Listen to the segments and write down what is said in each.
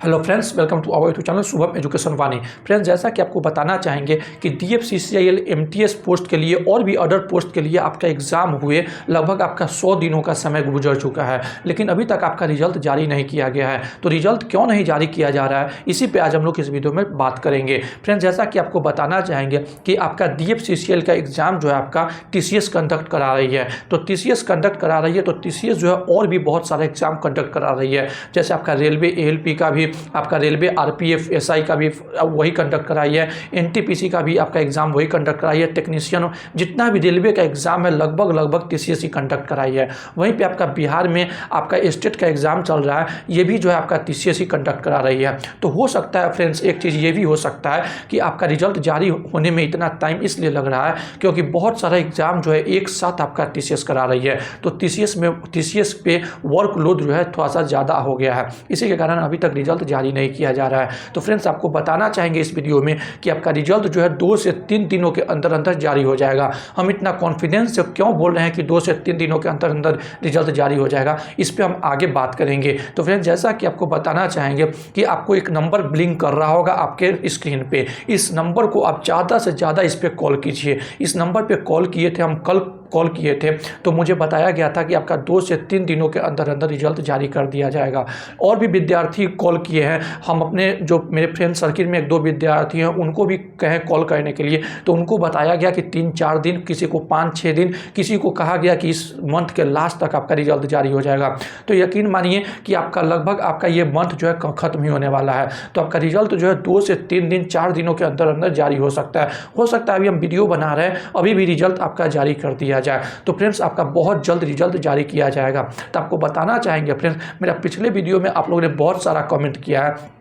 Hello friends, welcome to our YouTube channel Shubham education Vani. Friends, जैसा कि आपको बताना चाहेंगे कि DFCCIL MTS पोस्ट के लिए और भी अदर पोस्ट के लिए आपका एग्ज़ाम हुए लगभग आपका 100 दिनों का समय गुजर चुका है, लेकिन अभी तक आपका रिजल्ट जारी नहीं किया गया है। तो रिजल्ट क्यों नहीं जारी किया जा रहा है, इसी पे आज हम लोग इस वीडियो में बात करेंगे। फ्रेंड्स, जैसा कि आपको बताना चाहेंगे कि आपका DFCCIL का एग्ज़ाम जो है आपका TCS कंडक्ट करा रही है। तो TCS कंडक्ट करा रही है तो TCS जो है और भी बहुत सारे एग्ज़ाम कंडक्ट करा रही है, जैसे आपका रेलवे ALP का भी, आपका रेलवे RPF SI का भी वही कंडक्ट कराई है, NTPC का भी आपका एग्ज़ाम वही कंडक्ट कराई है, टेक्नीशियन जितना भी रेलवे का एग्ज़ाम है लगभग TCS ही कंडक्ट कराई है। वहीं पे आपका बिहार में आपका स्टेट का एग्ज़ाम चल रहा है, ये भी जो है आपका TCS ही कंडक्ट करा रही है। तो हो सकता है फ्रेंड्स, एक चीज़ ये भी हो सकता है कि आपका रिजल्ट जारी होने में इतना टाइम इसलिए लग रहा है क्योंकि बहुत सारा एग्ज़ाम जो है एक साथ आपका TCS करा रही है। तो TCS पे वर्कलोड जो है थोड़ा सा ज़्यादा हो गया है, इसी के कारण अभी तक रिजल्ट जारी नहीं किया जा रहा है। तो फ्रेंड्स, आपको बताना चाहेंगे इस वीडियो में कि आपका रिजल्ट जो है 2 से 3 दिनों के अंदर अंदर जारी हो जाएगा। हम इतना कॉन्फिडेंस से क्यों बोल रहे हैं कि 2 से 3 दिनों के अंदर अंदर रिजल्ट जारी हो जाएगा, इस पर हम आगे बात करेंगे। तो फ्रेंड्स, जैसा कि आपको बताना चाहेंगे कि आपको एक नंबर ब्लिंक कर रहा होगा आपके स्क्रीन पे, इस नंबर को आप ज़्यादा से ज़्यादा इस पर कॉल कीजिए। इस नंबर पर कॉल किए थे, हम कल कॉल किए थे तो मुझे बताया गया था कि आपका 2 से 3 दिनों के अंदर अंदर रिजल्ट जारी कर दिया जाएगा। और भी विद्यार्थी कॉल किए हैं, हम अपने जो मेरे फ्रेंड सर्किल में 1-2 विद्यार्थी हैं उनको भी कहें कॉल करने के लिए, तो उनको बताया गया कि 3-4 दिन, किसी को 5-6 दिन, किसी को कहा गया कि इस मंथ के लास्ट तक आपका रिजल्ट जारी हो जाएगा। तो यकीन मानिए कि आपका लगभग आपका ये मंथ जो है ख़त्म ही होने वाला है। तो आपका रिजल्ट जो है 2 से 3 दिन, 4 दिनों के अंदर अंदर जारी हो सकता है। अभी हम वीडियो बना रहे हैं, अभी भी रिजल्ट आपका जारी कर दिया जाए। तो फ्रेंड्स, आपका बहुत जल्द रिजल्ट जारी किया जाएगा। तो आपको बताना चाहेंगे फ्रेंड्स, मेरा पिछले वीडियो में आप लोगों ने बहुत सारा कमेंट किया है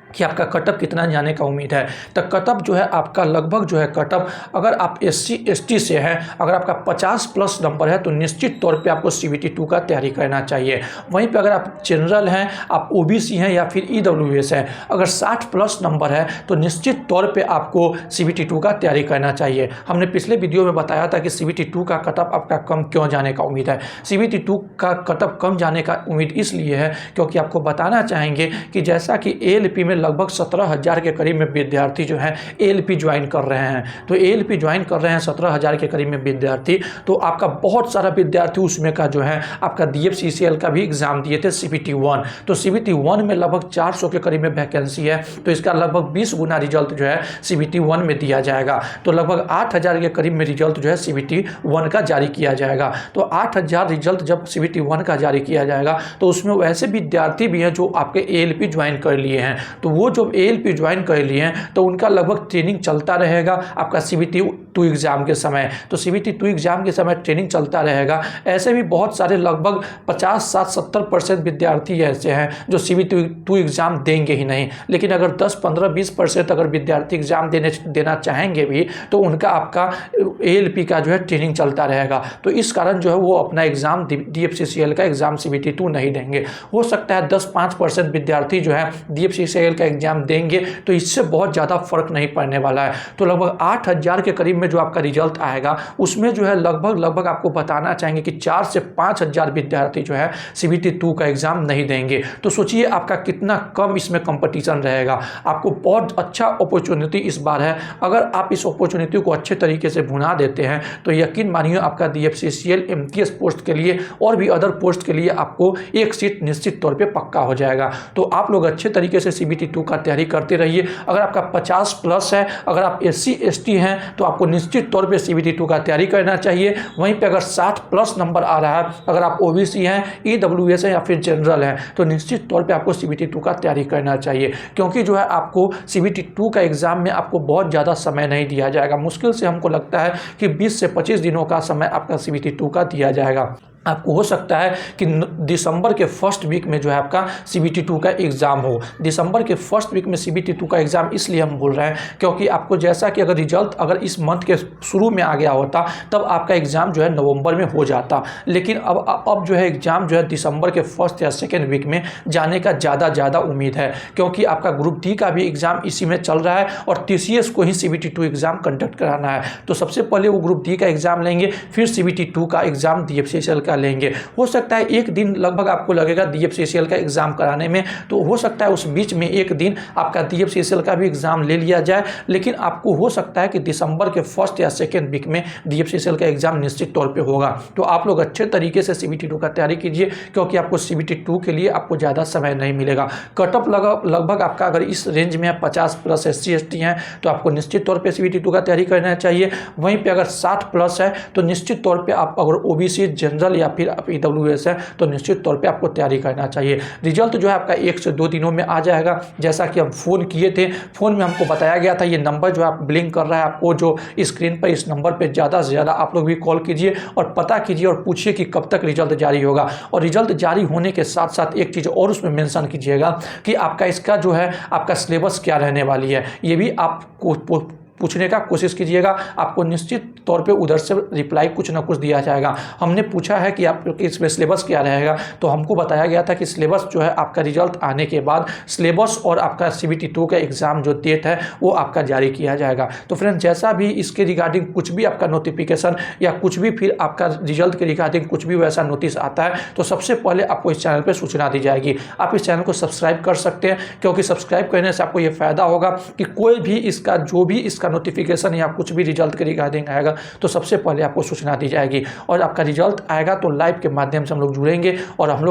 कि आपका कटअप कितना जाने का उम्मीद है। तो कटअप जो है आपका लगभग जो है कटअप, अगर आप SC ST से हैं, अगर आपका 50+ नंबर है तो निश्चित तौर पे आपको CBT 2 का तैयारी करना चाहिए। वहीं पे अगर आप जनरल हैं, आप OBC हैं या फिर EWS हैं, अगर 60+ नंबर है तो निश्चित तौर पे आपको CBT 2 का तैयारी करना चाहिए। हमने पिछले वीडियो में बताया था कि CBT 2 का कटअप आपका कम क्यों जाने का उम्मीद है। CBT 2 का कटअप कम जाने का उम्मीद इसलिए है क्योंकि आपको बताना चाहेंगे कि जैसा कि ALP में लगभग 17,000 के करीब में विद्यार्थी जो हैं ALP ज्वाइन कर रहे हैं। तो ALP ज्वाइन कर रहे हैं 17,000 के करीब में विद्यार्थी। तो आपका बहुत सारा विद्यार्थी उसमें का जो है आपका DFCCIL का भी एग्जाम दिए थे CBT 1। तो CBT 1 में लगभग 400 के करीब में वैकेंसी है, तो इसका लगभग 20 गुना रिजल्ट जो है CBT 1 में दिया जाएगा। तो लगभग 8,000 के करीब में रिजल्ट जो है CBT 1 का जारी किया जाएगा। तो 8,000 रिजल्ट जब CBT 1 का जारी किया जाएगा तो उसमें वैसे विद्यार्थी भी हैं जो आपके ALP ज्वाइन कर लिए हैं। तो वो जो ALP ज्वाइन कर लिए हैं तो उनका लगभग ट्रेनिंग चलता रहेगा आपका CBT 2 एग्ज़ाम के समय। तो CBT 2 एग्ज़ाम के समय ट्रेनिंग चलता रहेगा। ऐसे भी बहुत सारे लगभग 50-60-70% विद्यार्थी ऐसे हैं जो CBT 2 एग्ज़ाम देंगे ही नहीं, लेकिन अगर 10-15-20% अगर विद्यार्थी एग्ज़ाम देना चाहेंगे भी तो उनका आपका ALP का जो है ट्रेनिंग चलता रहेगा। तो इस कारण जो है वो अपना एग्ज़ाम DFCCIL का एग्ज़ाम CBT 2 नहीं देंगे। हो सकता है 10-5% विद्यार्थी जो है DFCCIL का एग्जाम देंगे, तो इससे बहुत ज़्यादा फर्क नहीं पड़ने वाला है। तो लगभग 8,000 के करीब में जो आपका रिजल्ट आएगा उसमें जो है लगभग आपको बताना चाहेंगे कि 4 से 5,000 विद्यार्थी जो है CBT 2 का एग्जाम नहीं देंगे। तो सोचिए आपका कितना कम इसमें कंपटीशन रहेगा। आपको बहुत अच्छा अपॉर्चुनिटी इस बार है। अगर आप इस अपॉर्चुनिटी को अच्छे तरीके से भुना देते हैं तो यकीन मानिए आपका DFCCIL MTS पोस्ट के लिए और भी अदर पोस्ट के लिए आपको एक सीट निश्चित तौर पर पक्का हो जाएगा। तो आप लोग अच्छे तरीके से CBT 2 का तैयारी करते रहिए। अगर आपका 50+ है, अगर आप SC ST हैं तो आपको निश्चित तौर पे CBT 2 का तैयारी करना चाहिए। वहीं पे अगर 60+ नंबर आ रहा है, अगर आप OBC हैं, EWS हैं या फिर जनरल हैं, तो निश्चित तौर पे आपको CBT 2 का तैयारी करना चाहिए, क्योंकि जो है आपको CBT 2 का एग्ज़ाम में आपको बहुत ज़्यादा समय नहीं दिया जाएगा। मुश्किल से हमको लगता है कि 20 से 25 दिनों का समय आपका CBT 2 का दिया जाएगा। आपको हो सकता है कि दिसंबर के फर्स्ट वीक में जो है आपका CBT 2 का एग्ज़ाम हो। दिसंबर के फर्स्ट वीक में CBT 2 का एग्ज़ाम इसलिए हम बोल रहे हैं क्योंकि आपको जैसा कि अगर रिजल्ट अगर इस मंथ के शुरू में आ गया होता तब आपका एग्ज़ाम जो है नवंबर में हो जाता, लेकिन अब जो है एग्ज़ाम जो है दिसंबर के फर्स्ट या सेकेंड वीक में जाने का ज़्यादा उम्मीद है, क्योंकि आपका ग्रुप D का भी एग्ज़ाम इसी में चल रहा है और TCS को ही CBT 2 एग्ज़ाम कंडक्ट कराना है। तो सबसे पहले वो ग्रुप D का एग्ज़ाम लेंगे, फिर CBT 2 का एग्ज़ाम DFCCIL का का लेंगे। हो सकता है एक दिन लगभग आपको लगेगा DFCCL का एग्ज़ाम कराने में, तो हो सकता है उस बीच में एक दिन आपका DFCCL का भी एग्ज़ाम ले लिया जाए, लेकिन आपको हो सकता है कि दिसंबर के फर्स्ट या सेकेंड वीक में DFCCL का एग्ज़ाम निश्चित तौर पे होगा। तो आप लोग अच्छे तरीके से CBT 2 का तैयारी कीजिए, क्योंकि आपको CBT 2 के लिए आपको ज़्यादा समय नहीं मिलेगा। कट ऑफ लगभग आपका अगर इस रेंज में 50+ SC ST हैं तो आपको निश्चित तौर पे CBT 2 का तैयारी करना चाहिए। वहीं पे अगर 60+ है तो निश्चित तौर पे आप अगर OBC जनरल या फिर EWS है तो निश्चित तौर पे आपको तैयारी करना चाहिए। रिजल्ट जो है आपका 1 से 2 दिनों में आ जाएगा। जैसा कि हम फ़ोन किए थे, फ़ोन में हमको बताया गया था ये नंबर जो आप ब्लिंक कर रहा है आपको जो स्क्रीन पर, इस नंबर पर ज़्यादा से ज़्यादा आप लोग भी कॉल कीजिए और पता कीजिए और पूछिए कि कब तक रिजल्ट जारी होगा। और रिजल्ट जारी होने के साथ साथ एक चीज़ और उसमें मेंशन कीजिएगा कि आपका इसका जो है आपका सिलेबस क्या रहने वाली है, ये भी आपको पूछने का कोशिश कीजिएगा। आपको निश्चित तौर पे उधर से रिप्लाई कुछ ना कुछ दिया जाएगा। हमने पूछा है कि आपके इसमें सिलेबस क्या रहेगा, तो हमको बताया गया था कि सिलेबस जो है आपका रिजल्ट आने के बाद सिलेबस और आपका CBT 2 का एग्ज़ाम जो डेट है वो आपका जारी किया जाएगा। तो फ्रेंड्स, जैसा भी इसके रिगार्डिंग कुछ भी आपका नोटिफिकेशन या कुछ भी फिर आपका रिजल्ट के रिगार्डिंग कुछ भी वैसा नोटिस आता है तो सबसे पहले आपको इस चैनल पर सूचना दी जाएगी। आप इस चैनल को सब्सक्राइब कर सकते हैं, क्योंकि सब्सक्राइब करने से आपको ये फ़ायदा होगा कि कोई भी इसका जो भी इसका नोटिफिकेशन या कुछ भी रिजल्ट के रिगार्डिंग आएगा तो सबसे पहले आपको सूचना दी जाएगी। और आपका रिजल्ट आएगा तो लाइव के माध्यम से हम लोग जुड़ेंगे और हम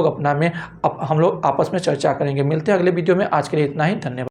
लोग आपस में चर्चा करेंगे। मिलते हैं अगले वीडियो में। आज के लिए इतना ही, धन्यवाद।